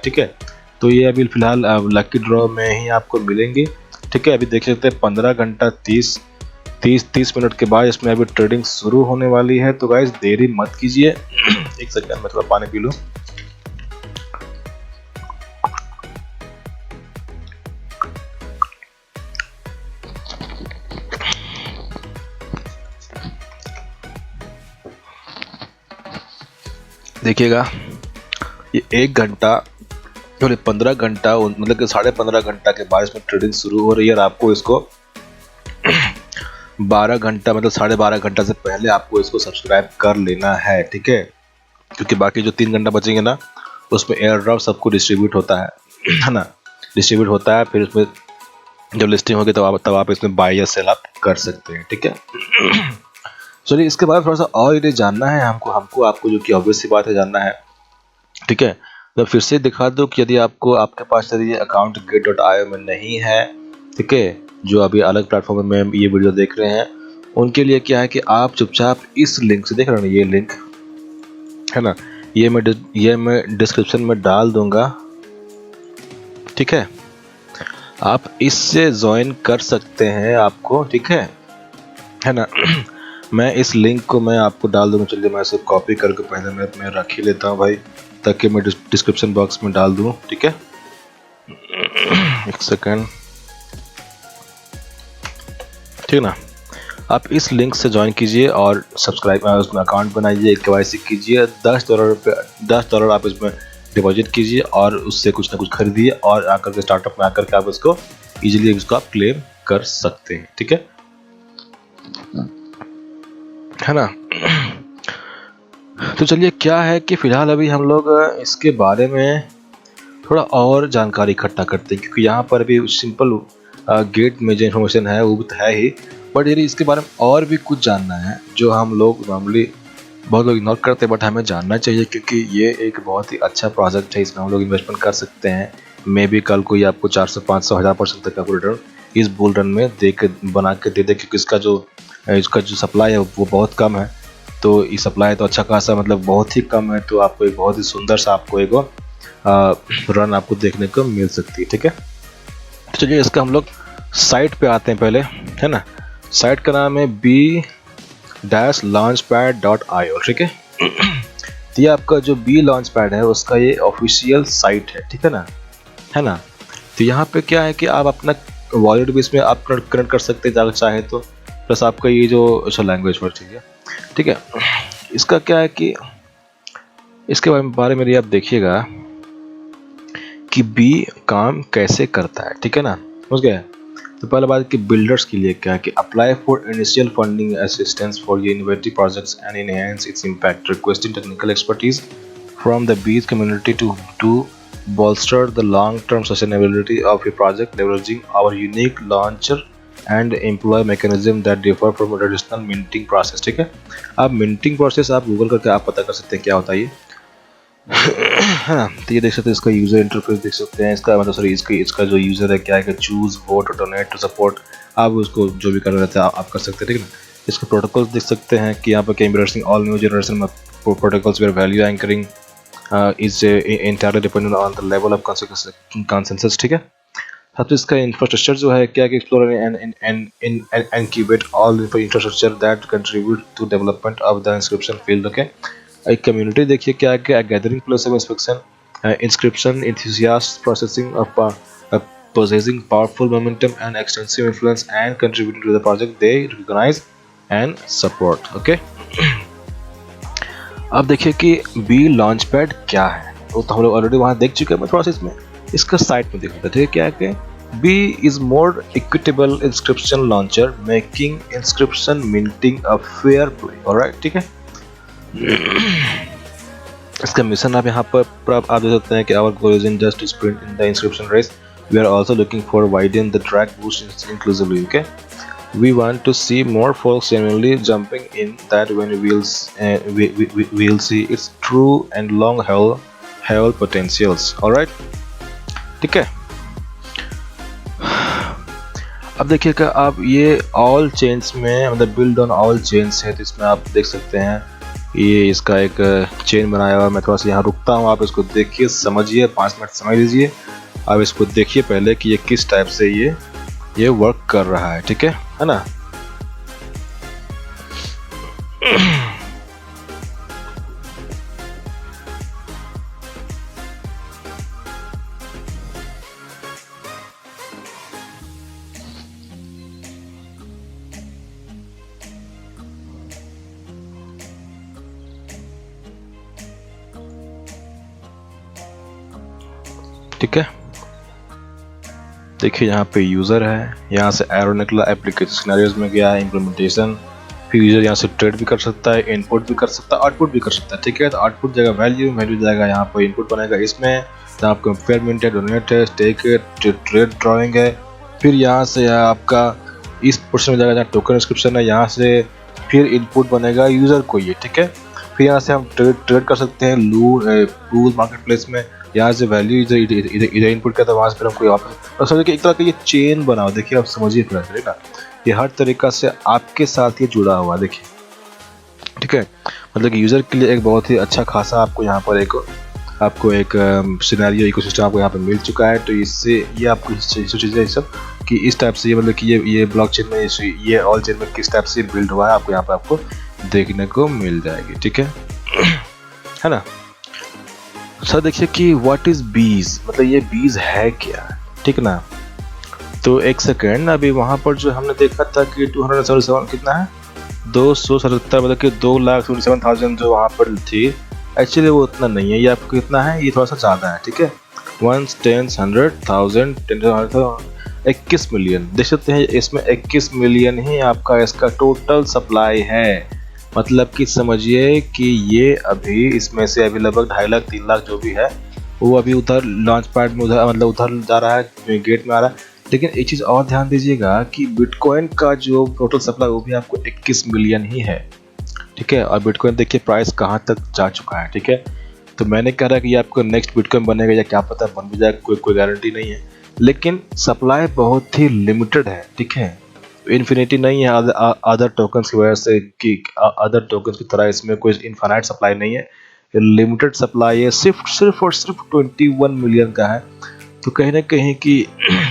ठीक है। तो ये अभी फिलहाल लकी ड्रॉ में ही आपको मिलेंगे, ठीक है। अभी देख सकते हैं 15 घंटा 30 मिनट के बाद इसमें अभी ट्रेडिंग शुरू होने वाली है, तो गाइस देरी मत कीजिए। एक सेकंड मैं थोड़ा पानी पी लूँ। देखिएगा ये 1 घंटा 15 घंटा मतलब कि 15.5 घंटा के बाद इसमें ट्रेडिंग शुरू हो रही है, और आपको इसको 12 घंटा मतलब 12.5 घंटा से पहले आपको इसको सब्सक्राइब कर लेना है, ठीक है। क्योंकि बाकी जो 3 घंटा बचेंगे ना, उसमें एयर ड्रॉप सबको डिस्ट्रीब्यूट होता है ना, डिस्ट्रीब्यूट होता है। फिर उसमें जब लिस्टिंग होगी तब आप इसमें बाय या सेल आप कर सकते हैं, ठीक है। चलिए इसके बाद थोड़ा सा और ये जानना है हमको आपको, जो कि ऑब्वियस सी बात है जानना है, ठीक है। तो फिर से दिखा दो कि यदि आपके पास यदि ये अकाउंट Gate.io में नहीं है, ठीक है, जो अभी अलग प्लेटफॉर्म में ये वीडियो देख रहे हैं, उनके लिए क्या है कि आप चुपचाप इस लिंक से देख रहे हैं, ये लिंक है ना, ये मैं डिस्क्रिप्शन में डाल दूंगा, ठीक है। आप इससे ज्वाइन कर सकते हैं आपको, ठीक है ना। मैं इस लिंक को मैं आपको डाल दूंगा, चलिए मैं इसे कॉपी करके पहले मैं रख ही लेता हूँ भाई, ताकि मैं डिस्क्रिप्शन बॉक्स में डाल दूँ, ठीक है। एक सेकंड, ठीक ना। आप इस लिंक से ज्वाइन कीजिए और सब्सक्राइब उसमें अकाउंट बनाइए, KYC कीजिए, $10 आप इसमें डिपॉजिट कीजिए और उससे कुछ ना कुछ खरीदिए, और आकर के स्टार्टअप में आकर के आप इसको इजीली इसको आप क्लेम कर सकते हैं, ठीक है ना। तो चलिए क्या है कि फिलहाल अभी हम लोग इसके बारे में थोड़ा और जानकारी इकट्ठा करते हैं, क्योंकि यहाँ पर अभी सिंपल गेट में जो इन्फॉर्मेशन है वो तो है ही, बट यदि इसके बारे में और भी कुछ जानना है जो हम लोग नॉर्मली बहुत लोग इग्नोर करते हैं, बट हमें जानना चाहिए, क्योंकि ये एक बहुत ही अच्छा प्रोजेक्ट है, इसमें हम लोग इन्वेस्टमेंट कर सकते हैं। मे भी कल को ये आपको 400, 500, 1000% तक का रिटर्न इस बुल रन में बना के दे दे, क्योंकि इसका जो सप्लाई है वो बहुत कम है। तो ये सप्लाई तो अच्छा खासा मतलब बहुत ही कम है, तो आपको एक बहुत ही सुंदर सा आपको एक रन आपको देखने को मिल सकती है, ठीक है। तो चलिए इसका हम लोग साइट पे आते हैं पहले, है ना। साइट का नाम है b-launchpad.io, ठीक है। तो ये आपका जो बी लॉन्च पैड है उसका ये ऑफिशियल साइट है, ठीक है ना, तो यहाँ पे क्या है कि आप अपना वॉलेट भी इसमें आप कनेक्ट कर सकते हैं अगर चाहे तो, प्लस आपका ये जो लैंग्वेज पर, ठीक है। इसका क्या है कि इसके बारे में आप देखिएगा कि बी काम कैसे करता है, ठीक है ना, समझ गए। तो पहला बात कि बिल्डर्स के लिए क्या है कि apply for initial funding assistance for your innovative projects and enhance its impact, requesting technical expertise from the B's community to bolster the long-term sustainability of your project, leveraging our unique launcher and employee mechanism that differ from traditional minting process, ठीक है। आप minting process आप Google करके आप पता कर सकते हैं क्या होता है ये, है ना। तो ये देख सकते हैं, इसका यूजर इंटरफेस देख सकते हैं, इसका मतलब सॉरी इसका जो यूजर है क्या है कि choose vote donate to support, आप उसको जो भी करना रहता है आप कर सकते हैं, ठीक है ना। इसके प्रोटोकॉल्स देख सकते हैं कि यहाँ पर embracing all new generation protocols where value anchoring is entirely dependent on the level of consensus, ठीक है। सबसे इसका इंफ्रास्ट्रक्चर जो है क्या कि explore and incubate all infrastructure that contribute to development of the inscription field. Okay, एक community देखिए क्या है कि gathering place of inscription enthusiasts processing of possessing powerful momentum and extensive influence and contributing to the project they recognize and support. Okay, अब देखिए कि B launch pad क्या है, वो तो हम लोग ऑलरेडी वहाँ देख चुके हैं प्रोसेस में। इसका साइट में देखते थे क्या है कि B is more equitable inscription launcher making inscription minting a fair play. Alright, ठीक है। इसका मिशन आप यहाँ पर आप देख सकते हैं कि our goal is in just to sprint in the inscription race, we are also looking for widen the track boost inclusively. Okay, we want to see more folks genuinely jumping in that when we'll see its true and long haul potentials. All right, ठीक है। अब देखिए कि आप ये all chains में मतलब build on all chains है, तो इसमें आप देख सकते हैं ये इसका एक चेन बनाया हुआ। मैं थोड़ा सा यहाँ रुकता हूँ, आप इसको देखिए, समझिए, 5 मिनट समझ लीजिए। आप इसको देखिए पहले कि ये किस टाइप से ये वर्क कर रहा है, ठीक है ना। ठीक है, देखिए यहाँ पे यूज़र है, यहाँ से एरो निकला, एप्लीकेशन सिनेरियोज में गया है, इम्प्लीमेंटेशन, फिर यूज़र यहाँ से ट्रेड भी कर सकता है, इनपुट भी कर सकता है, आउटपुट भी कर सकता है, ठीक है। तो आउटपुट जाएगा वैल्यू, वैल्यू जाएगा यहाँ पर इनपुट बनेगा इसमें, जहाँ आपका पेमेंट है, डोनेट है, स्टेक है, ट्रेड ड्राइंग है। फिर यहाँ से आपका इस पोर्शन में जाएगा जहाँ टोकन इंस्क्रिप्शन है, यहाँ से फिर इनपुट बनेगा यूज़र को ये, ठीक है। फिर यहाँ से हम ट्रेड कर सकते हैं लूल मार्केट प्लेस में, यहाँ से वैल्यू इधर इनपुट करता है, वहाँ से फिर हमको वापस, और समझिए कि एक तरह का ये चेन बनाओ। देखिए आप समझिए पूरा तरीका, ये हर तरीका से आपके साथ ये जुड़ा हुआ, देखिए, ठीक है। मतलब कि यूज़र के लिए एक बहुत ही अच्छा खासा आपको यहाँ पर आपको एक सिनेरियो इकोसिस्टम आपको यहाँ पर मिल चुका है। तो इससे ये आपको चीज़ें सब कि इस टाइप से ये मतलब कि ये ब्लॉकचेन में ये ऑल चेन में किस टाइप से बिल्ड हुआ है, आपको यहाँ पर आपको देखने को मिल जाएगी, ठीक है, है ना। सर देखिए कि व्हाट इज बीज, मतलब ये बीज है क्या, ठीक ना। तो एक सेकेंड, अभी वहाँ पर जो हमने देखा था कि 277 कितना है, 277, मतलब कि 2,77,000 जो वहाँ पर थी, एक्चुअली वो उतना नहीं है, ये आपको कितना है, ये थोड़ा सा ज़्यादा है, ठीक है। 1 10 100,000 21 मिलियन देख सकते हैं, इसमें 21 मिलियन ही आपका इसका टोटल सप्लाई है। मतलब कि समझिए कि ये अभी इसमें से अभी लगभग 2.5 लाख 3 लाख जो भी है वो अभी उधर लॉन्च पैड में उधर जा रहा है, गेट में आ रहा है। लेकिन एक चीज़ और ध्यान दीजिएगा कि बिटकॉइन का जो टोटल सप्लाई वो भी आपको 21 मिलियन ही है, ठीक है। और बिटकॉइन देखिए प्राइस कहाँ तक जा चुका है, ठीक है। तो मैंने कह रहा कि ये आपको नेक्स्ट बिटकॉइन बनेगा या क्या पता बन भी जाए, कोई गारंटी नहीं है, लेकिन सप्लाई बहुत ही लिमिटेड है, ठीक है। इन्फिनिटी नहीं है अदर टोकन्स की वजह से, कि अदर टोकन्स की तरह इसमें कोई इनफाइनाइट सप्लाई नहीं है, लिमिटेड सप्लाई है, सिर्फ और सिर्फ 21 मिलियन का है। तो कहीं ना कहीं कि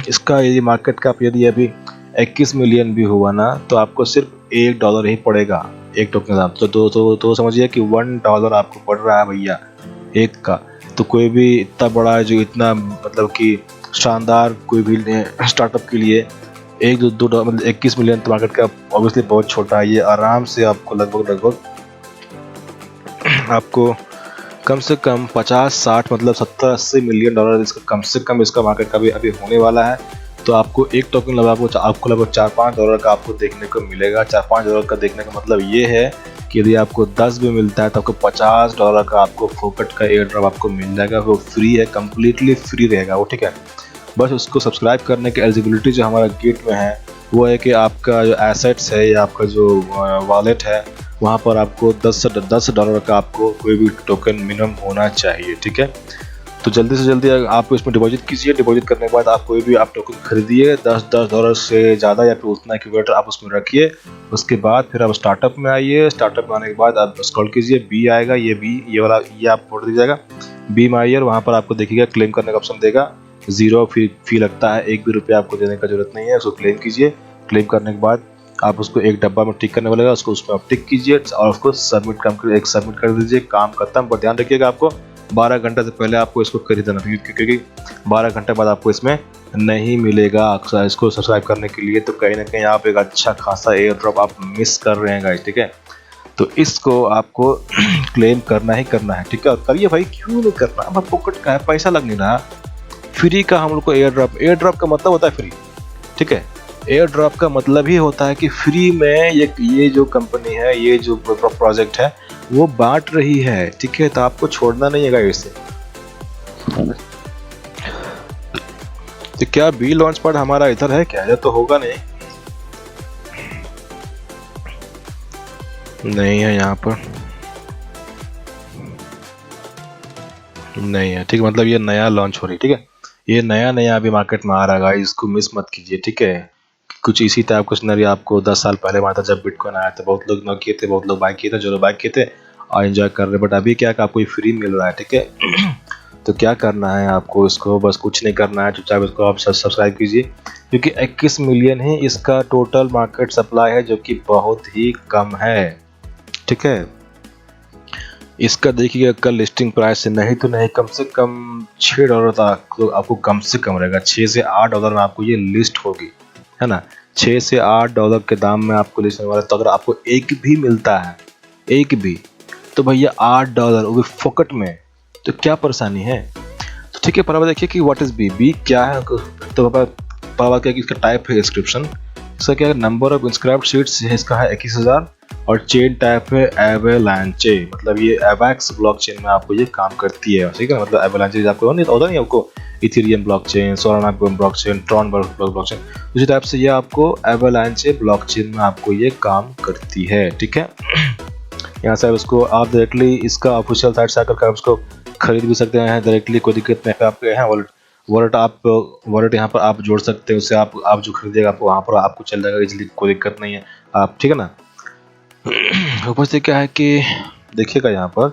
इसका यदि मार्केट कैप यदि अभी 21 मिलियन भी हुआ ना, तो आपको सिर्फ $1 ही पड़ेगा एक टोकन का दाम। तो समझिए कि $1 आपको पड़ रहा है भैया एक का। तो कोई भी इतना बड़ा है जो इतना मतलब कि शानदार कोई भी स्टार्टअप के लिए $1-2 मतलब 21 मिलियन तो मार्केट का ऑब्वियसली बहुत छोटा है। ये आराम से आपको लगभग आपको कम से कम 50-60 मतलब $70-80 मिलियन इसका कम से कम इसका मार्केट का भी अभी होने वाला है। तो आपको एक टोकन आपको लगभग $4-5 का आपको देखने को मिलेगा। $4-5 का देखने का मतलब ये है कि यदि आपको 10 भी मिलता है तो आपको $50 का आपको फोकट का एयर ड्रॉप आपको मिल जाएगा। वो फ्री है, कम्प्लीटली फ्री रहेगा वो, ठीक है। बस उसको सब्सक्राइब करने की एलिजिबिलिटी जो हमारा गेट में है वो है कि आपका जो एसेट्स है या आपका जो वॉलेट है वहाँ पर आपको $10 का आपको कोई भी टोकन मिनिमम होना चाहिए, ठीक है। तो जल्दी से जल्दी आप इसमें डिपॉजिट कीजिए। डिपॉजिट करने के बाद आप कोई भी आप टोकन खरीदिए, $10 से ज़्यादा या फिर उतना इक्विवेटर आप उसमें रखिए। उसके बाद फिर आप स्टार्टअप में आइए। स्टार्टअप में आने के बाद आप स्क्रॉल कीजिए, बी आएगा, ये बी ये वाला ये आप फोड़ दीजिएगा, बी माइयर, वहाँ पर आपको देखिएगा क्लेम करने का ऑप्शन देगा। ज़ीरो फी लगता है, एक भी रुपया आपको देने का जरूरत नहीं है। उसको क्लेम कीजिए, क्लेम करने के बाद आप उसको एक डब्बा में टिक करने वाला, उसको उसमें आप टिक कीजिए और उसको सबमिट कर दीजिए, काम खत्म। पर ध्यान रखिएगा आपको 12 घंटे से पहले आपको इसको खरीदना, क्योंकि 12 घंटे बाद आपको इसमें नहीं मिलेगा इसको सब्सक्राइब करने के लिए। तो कहीं ना कहीं आप एक अच्छा खासा एयर ड्रॉप आप मिस कर रहे हैं गाइस, ठीक है। तो इसको आपको क्लेम करना ही करना है, ठीक है। और करिए भाई, क्यों नहीं करना, अब पॉकेट का है, पैसा लग नहीं रहा, फ्री का हम लोग को एयर ड्रॉप का मतलब होता है फ्री, ठीक है। एयर ड्रॉप का मतलब ही होता है कि फ्री में ये जो कंपनी है, ये जो प्रोजेक्ट है वो बांट रही है, ठीक है। तो आपको छोड़ना नहीं है इसे। तो क्या बी लॉन्च पैड हमारा इधर है क्या? ये तो होगा नहीं है यहाँ पर, नहीं है, ठीक है। मतलब ये नया लॉन्च हो रही है, ठीक है। ये नया अभी मार्केट में आ रहा है, इसको मिस मत कीजिए, ठीक है। कुछ इसी टाइप का सिनेरियो आपको 10 साल पहले मारा था जब बिटकॉइन आया था। बहुत लोग नो किए थे, बहुत लोग बाय किए थे, जो लोग बाय किए थे और एंजॉय कर रहे। बट अभी क्या आपको फ्री मिल रहा है, ठीक है। तो क्या करना है आपको, इसको बस कुछ नहीं करना है, चुपचाप इसको आप सब्सक्राइब कीजिए, क्योंकि 21 मिलियन ही इसका टोटल मार्केट सप्लाई है, जो कि बहुत ही कम है, ठीक है। इसका देखिएगा कल लिस्टिंग प्राइस से नहीं तो नहीं कम से कम $6 तक तो आपको कम से कम रहेगा। $6 से $8 में आपको ये लिस्ट होगी, है ना। $6 से $8 के दाम में आपको लिस्ट होने वाला है। तो अगर आपको एक भी मिलता है, एक भी, तो भैया $8 वो भी फोकट में, तो क्या परेशानी है। तो ठीक है, पर देखिए कि व्हाट इज बी क्या है। तो पापा क्या कि इसका टाइप है इंस्क्रिप्शन, इसका क्या है, नंबर ऑफ इंस्क्राइब्ड सीट्स है इसका है 21,000 और चेन टाइप है एवेलांचे। मतलब ये एवैक्स ब्लॉकचेन में आपको ये काम करती है, ठीक है। मतलब एवेलांचे आपको नहीं होता, नहीं आपको Ethereum blockchain, Solana blockchain, Tron blockchain, उसी टाइप से ये आपको एवेलांचे ब्लॉकचेन में आपको ये काम करती है, ठीक है। यहाँ से उसको आप डायरेक्टली इसका ऑफिशियल साइट से आकर उसको खरीद भी सकते हैं डायरेक्टली, कोई दिक्कत नहीं है। आपके यहाँ वॉलेट यहाँ पर आप जोड़ सकते हैं, उससे आप जो खरीदिएगा आपको वहाँ पर आपको चल जाएगा इजीली, कोई दिक्कत नहीं है आप, ठीक है ना। ऊपर से क्या है कि देखिएगा यहाँ पर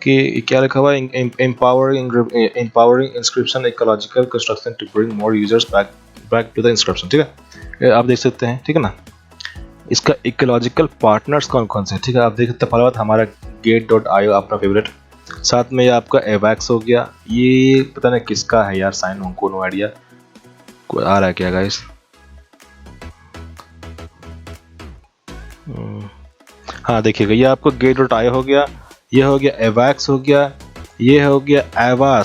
कि क्या लिखा हुआ है, empowering inscription ecological construction to bring more users back to the inscription, ठीक है। आप देख सकते हैं, ठीक है ना। इसका इकोलॉजिकल पार्टनर्स कौन कौन से, ठीक है। आप देख सकते हैं, पहला बात हमारा Gate.io अपना फेवरेट, साथ में ये आपका एवैक्स हो गया। ये पता नहीं किसका है यार, साइन हमको नो आइडिया, कोई आ रहा है क्या गाइस। हाँ देखिएगा, ये आपको Gate.io हो गया, ये हो गया एवैक्स हो गया, ये हो गया एवा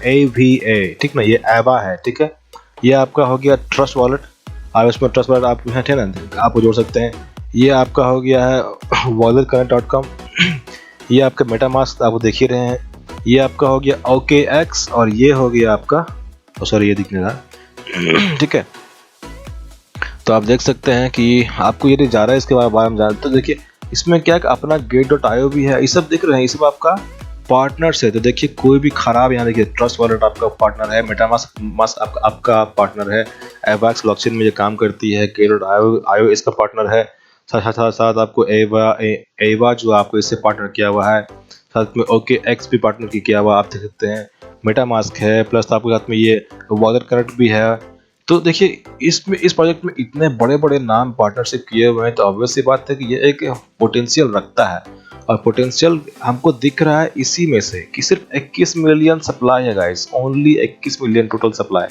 AVA, ठीक ना, ये एवा है, ठीक है। ये आपका हो गया ट्रस्ट वॉलेट, आप इसमें ट्रस्ट वॉलेट आप है ना आप जोड़ सकते हैं। ये आपका हो गया है walletconnect.com, ये आपका मेटामास्क आप देख ही रहे हैं। ये आपका हो गया OKX और ये हो गया आपका सॉरी ये दिखने रहा, ठीक है। तो आप देख सकते हैं कि आपको ये जा रहा है इसके बारे में जानते। तो देखिए इसमें क्या अपना Gate.io भी है, ये सब दिख रहे हैं, ये सब आपका पार्टनर्स है। तो देखिए कोई भी खराब, यहाँ देखिए ट्रस्ट वॉलेट आपका पार्टनर है, मेटामास्क आपका पार्टनर है, एवैक्स ब्लॉकचेन में ये काम करती है, Gate.io इसका पार्टनर है, साथ आपको एवा जो आपको इससे पार्टनर किया हुआ है, साथ में OKX भी पार्टनर किया हुआ आप देख सकते हैं, मेटामास्क है, प्लस आपके साथ में ये वॉलेट कनेक्ट भी है। तो देखिए इसमें इस प्रोजेक्ट में इतने बड़े बड़े नाम पार्टनरशिप किए हुए हैं, तो ऑब्वियस सी बात है कि ये एक पोटेंशियल रखता है। और पोटेंशियल हमको दिख रहा है इसी में से कि सिर्फ 21 मिलियन सप्लाई है guys, only 21 million total supply,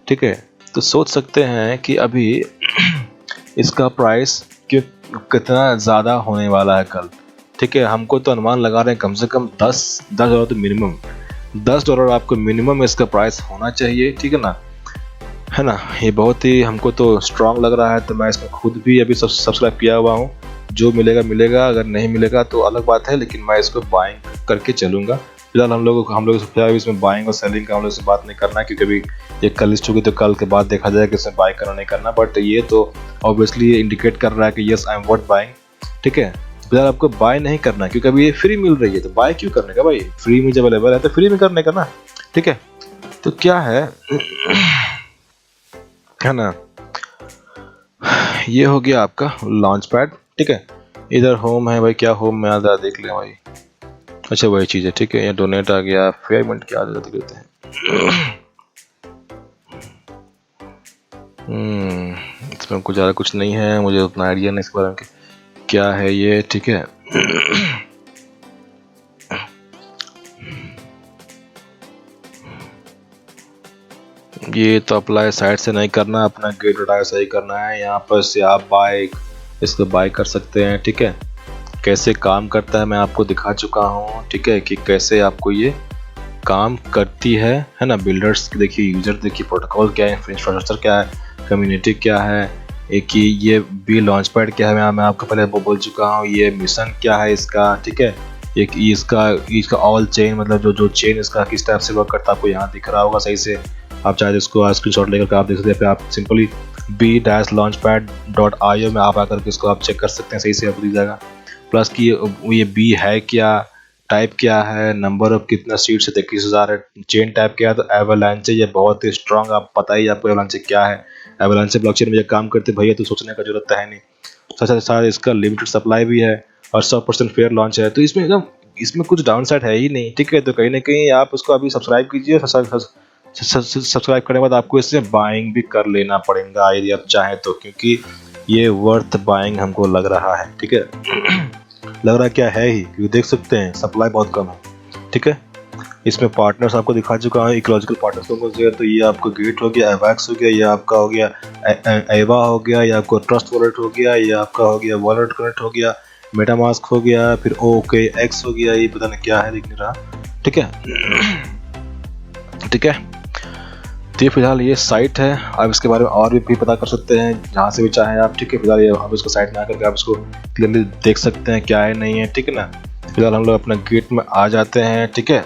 ठीक है। तो सोच सकते हैं कि अभी इसका प्राइस कितना ज़्यादा होने वाला है कल, ठीक है। हमको तो अनुमान लगा रहे हैं कम से कम $10 तो मिनिमम, $10 आपको मिनिमम इसका प्राइस होना चाहिए, ठीक है ना, है ना। ये बहुत ही हमको तो स्ट्रांग लग रहा है, तो मैं इसमें खुद भी अभी सब्सक्राइब किया हुआ हूँ। जो मिलेगा मिलेगा, अगर नहीं मिलेगा तो अलग बात है, लेकिन मैं इसको बाइंग करके चलूँगा। फिलहाल हम लोग इसमें बाइंग और सेलिंग का हम लोग से बात नहीं करना है, क्योंकि अभी ये कल लिस्ट होगी तो कल के बाद देखा जाएगा कि इसमें बाय करना नहीं करना। बट ये तो ऑब्वियसली ये इंडिकेट कर रहा है कि yes I am worth buying, ठीक है। फिलहाल आपको बाय नहीं करना क्योंकि अभी ये फ्री मिल रही है, तो बाय क्यों करने का भाई, फ्री में जब अवेलेबल है तो फ्री में करने का ना, ठीक है। तो क्या है ना, ये हो गया आपका लॉन्च पैड, ठीक है। इधर होम है भाई, क्या होम में आता है देख लें भाई, अच्छा वही चीज़ है, ठीक है। ये डोनेट आ गया, पेमेंट क्या देख लेते हैं। इसमें कुछ ज़्यादा कुछ नहीं है, मुझे उतना आइडिया नहीं इसके बारे में कि क्या है ये। ठीक है, ये तो अप्लाई साइट से नहीं करना, अपना गेट उठाकर सही करना है। यहाँ पर से आप इसको बाय कर सकते हैं। ठीक है, कैसे काम करता है मैं आपको दिखा चुका हूँ। ठीक है, कि कैसे आपको ये काम करती है ना। बिल्डर्स देखिए, यूजर देखिए, प्रोटोकॉल क्या है, इंफ्रास्ट्रक्चर क्या है, कम्युनिटी क्या है, एक ये बी लॉन्च पैड क्या है, मैं आपको पहले बोल चुका हूँ। ये मिशन क्या है इसका। ठीक है, एक इसका ऑल चेन, मतलब जो चेन इसका किस टाइप से वर्क करता है आपको यहाँ दिख रहा होगा सही से। आप चाहे इसको स्क्रीनशॉट लेकर आप देख सकते हैं। फिर आप सिंपली b-launchpad.io में आप आकर के इसको आप चेक कर सकते हैं, सही से आपको दिख जाएगा। प्लस कि ये बी है क्या, टाइप क्या है, नंबर ऑफ कितना सीट्स है, 21,000 है, चेन टाइप क्या है, तो एवलांचे ये बहुत ही स्ट्रांग, आप पता ही आपको एवलांचे क्या है। एवलांचे ब्लॉकचेन में ये काम करते भैया, तो सोचने का जरूरत है नहीं। साथ साथ इसका लिमिटेड सप्लाई भी है और 100% फेयर लॉन्च है, तो इसमें एकदम इसमें कुछ डाउन साइड है ही नहीं। ठीक है, तो कहीं ना कहीं आप उसको अभी सब्सक्राइब कीजिए। सब्सक्राइब करने के बाद आपको इससे बाइंग भी कर लेना पड़ेगा यदि आप चाहें तो, क्योंकि ये वर्थ बाइंग हमको लग रहा है। ठीक है, लग रहा क्या है ही, क्योंकि देख सकते हैं सप्लाई बहुत कम है। ठीक है, इसमें पार्टनर्स आपको दिखा चुका है, इकोलॉजिकल पार्टनर्स कौन कौन से हैं। तो ये आपको गेट हो गया, एवैक्स हो गया, ये आपका हो गया एवा हो गया, ये आपको ट्रस्ट वॉलेट हो गया, ये आपका हो गया वॉलेट कनेक्ट हो गया, मेटामास्क हो गया, फिर ओके एक्स हो गया, ये पता नहीं क्या है, दिख नहीं रहा। ठीक है, ठीक है, तो फिलहाल ये साइट है। आप इसके बारे में और भी पता कर सकते हैं जहाँ से भी चाहें आप। ठीक है, फिलहाल ये आप इसको साइट में आकर के आप इसको क्लियरली देख सकते हैं क्या है नहीं है। ठीक है ना, फिलहाल हम लोग अपना गेट में आ जाते हैं। ठीक है,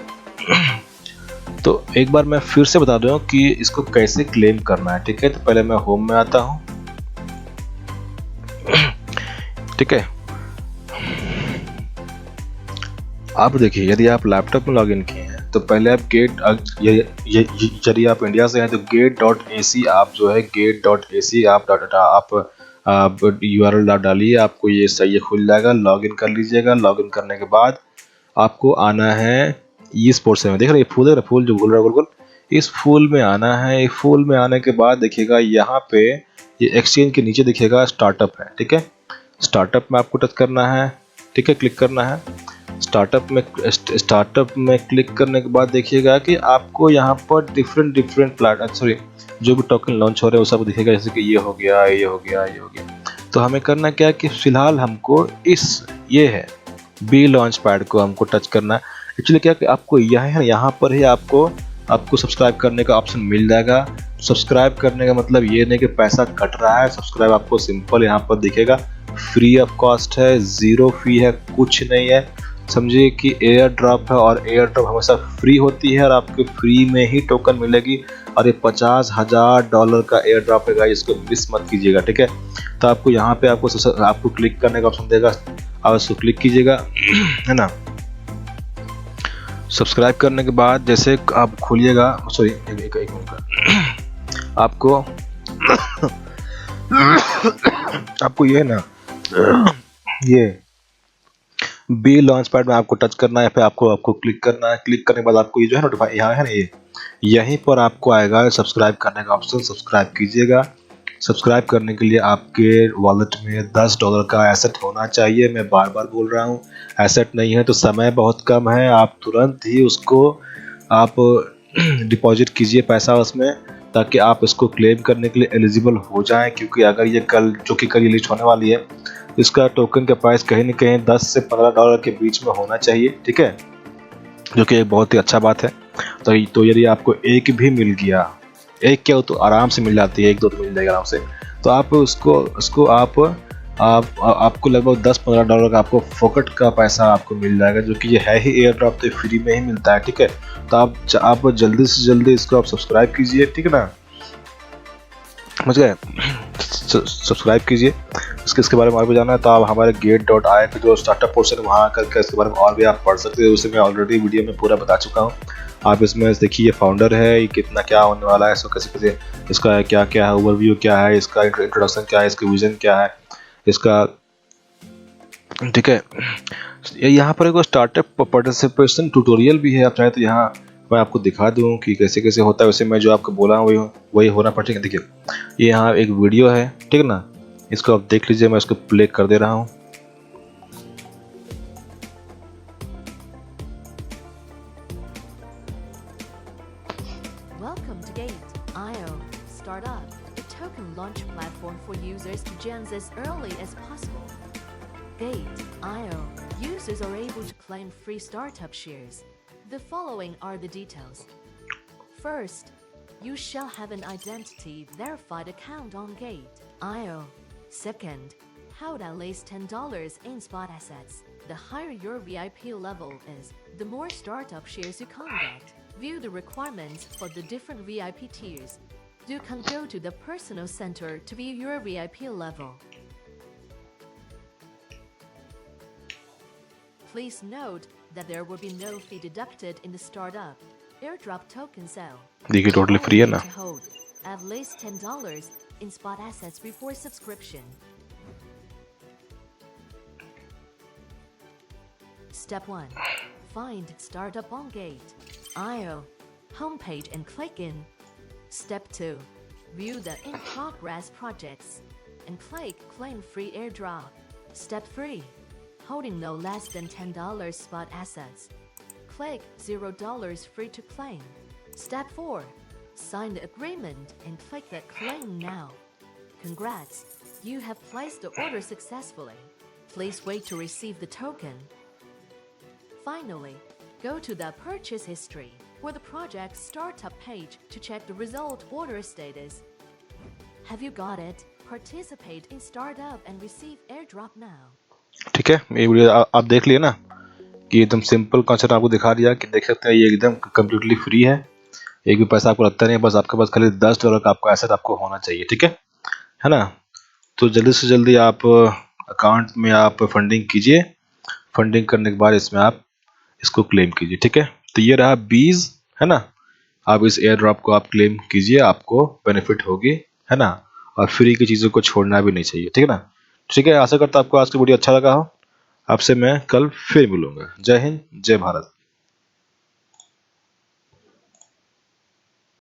तो एक बार मैं फिर से बता दूं कि इसको कैसे क्लेम करना है। ठीक है, तो पहले मैं होम में आता हूँ। ठीक है, आप देखिए, यदि आप लैपटॉप में लॉगिन किए हैं तो पहले आप यदि आप इंडिया से हैं तो gate.ac आप जो है gate.ac आप URL डालिए, आपको ये सही खुल जाएगा। लॉगिन कर लीजिएगा। लॉगिन करने के बाद आपको आना है इस पोर्शन में, देख रहे हैं फूल जो घूल रहा है गोल गोल, इस फूल में आना है। फूल में आने के बाद देखिएगा यहाँ पे ये एक्सचेंज के नीचे दिखेगा स्टार्टअप है। ठीक है, स्टार्टअप में आपको टच करना है। ठीक है, क्लिक करना है। स्टार्टअप में क्लिक करने के बाद देखिएगा कि आपको यहाँ पर डिफरेंट जो भी टोकन लॉन्च हो रहे हैं वो सब दिखेगा, जैसे कि ये हो गया, ये हो गया, ये हो गया। तो हमें करना क्या है कि फिलहाल हमको ये है बी लॉन्च पैड को हमको टच करना है। एक्चुअली क्या कि आपको यहाँ पर ही आपको सब्सक्राइब करने का ऑप्शन मिल जाएगा। सब्सक्राइब करने का मतलब ये नहीं कि पैसा कट रहा है। सब्सक्राइब आपको सिंपल यहाँ पर दिखेगा, फ्री ऑफ कॉस्ट है, जीरो फी है, कुछ नहीं है। समझिए कि एयर ड्रॉप है और एयर ड्रॉप हमेशा फ्री होती है और आपको फ्री में ही टोकन मिलेगी। और ये $50,000 का एयर ड्रॉप है, इसको मिस मत कीजिएगा। ठीक है, तो आपको यहाँ पे आपको क्लिक करने का ऑप्शन देगा, आप उसको क्लिक कीजिएगा, है ना। सब्सक्राइब करने के बाद जैसे आप खोलिएगा, सॉरी एक मिनट का, आपको ये ना ये बी लॉन्च पैड में आपको टच करना है, फिर आपको क्लिक करना है। क्लिक करने के बाद आपको ये जो है नोटिफाई यहाँ है ना, ये यहीं पर आपको आएगा सब्सक्राइब करने का ऑप्शन। सब्सक्राइब कीजिएगा। सब्सक्राइब करने के लिए आपके वॉलेट में $10 का एसेट होना चाहिए। मैं बार बार बोल रहा हूँ, एसेट नहीं है तो समय बहुत कम है, आप तुरंत ही उसको आप डिपॉजिट कीजिए पैसा उसमें, ताकि आप इसको क्लेम करने के लिए एलिजिबल हो जाएं। क्योंकि अगर ये कल रिलीज होने वाली है, इसका टोकन का प्राइस कहीं न कहीं $10 से $15 के बीच में होना चाहिए। ठीक है, जो कि एक बहुत ही अच्छा बात है। तो यदि आपको एक भी मिल गया, एक क्या हो तो आराम से मिल जाती है, 1-2 तो मिल जाएगा आराम से। तो आप उसको आपको लगभग $10-15 का आपको फोकट का पैसा आपको मिल जाएगा, जो कि ये है ही एयर ड्रॉप, तो फ्री में ही मिलता है। ठीक है, तो आप जल्दी से जल्दी इसको आप सब्सक्राइब कीजिए। ठीक है ना, समझ गए, सब्सक्राइब कीजिए। इसके बारे में और भी जानना है तो आप हमारे gate.ai का जो स्टार्टअप पोर्शन है वहाँ आकर के इसके बारे में और भी आप पढ़ सकते हैं। उसे मैं ऑलरेडी वीडियो में पूरा बता चुका हूँ। आप इसमें देखिए, ये फाउंडर है, ये कितना क्या होने वाला है, इसको कैसे इसका क्या क्या है, ओवरव्यू क्या है, इसका इंट्रोडक्शन क्या है, इसका विजन क्या है इसका। ठीक है, यहाँ पर एक स्टार्टअप पार्टिसिपेशन ट्यूटोरियल भी है, आप चाहे तो यहाँ मैं आपको दिखा दूं कि कैसे कैसे होता है, वैसे मैं जो आपको बोला हूँ वही वही होना पड़ेगा। देखिए ये यहाँ एक वीडियो है, ठीक है ना, इसको आप देख लीजिए, मैं इसको प्ले कर दे रहा हूँ। Welcome to Gate.io Startup, a token launch platform for users to join as early as possible. Gate.io users are able to claim free startup shares. The following are the details. First, you shall have an identity verified account on Gate.io. Second, hold at least $10 in spot assets. The higher your VIP level is, the more startup shares you can get. View the requirements for the different VIP tiers. You can go to the personal center to view your VIP level. Please note that there will be no fee deducted in the startup airdrop token sale. देखिए totally free है ना। To hold at least $10 in spot assets before subscription. Step 1. Find startup on Gate.io homepage and click in. Step 2. View the in-progress projects and click Claim Free Airdrop. Step 3. Holding no less than $10 spot assets. Click $0 free to claim. Step 4. Sign the agreement and click the Claim Now. Congrats! You have placed the order successfully. Please wait to receive the token. Finally, go to the purchase history or the project startup page to check the result order status. Have you got it? Participate in startup and receive airdrop now. ठीक है, ये video आप देख लिए ना कि एकदम simple concept आपको दिखा दिया कि देख सकते हैं ये एकदम कम्प्लीटली फ्री है, एक भी पैसा आपको लगता नहीं है, बस आपके पास खाली $10 का आपको एसेट आपको होना चाहिए, ठीक है ना। तो जल्दी से जल्दी आप अकाउंट में आप फंडिंग कीजिए, फंडिंग करने के बाद इसमें आप इसको क्लेम कीजिए, ठीक है। तो ये रहा बीज, है ना, आप इस एयर ड्रॉप को आप क्लेम कीजिए, आपको बेनिफिट होगी, है ना, और फ्री की चीज़ों को छोड़ना भी नहीं चाहिए, ठीक है ना। ठीक है, आशा करता हूं आपको आज की वीडियो अच्छा लगा हो। आपसे मैं कल फिर मिलूंगा। जय हिंद, जय भारत।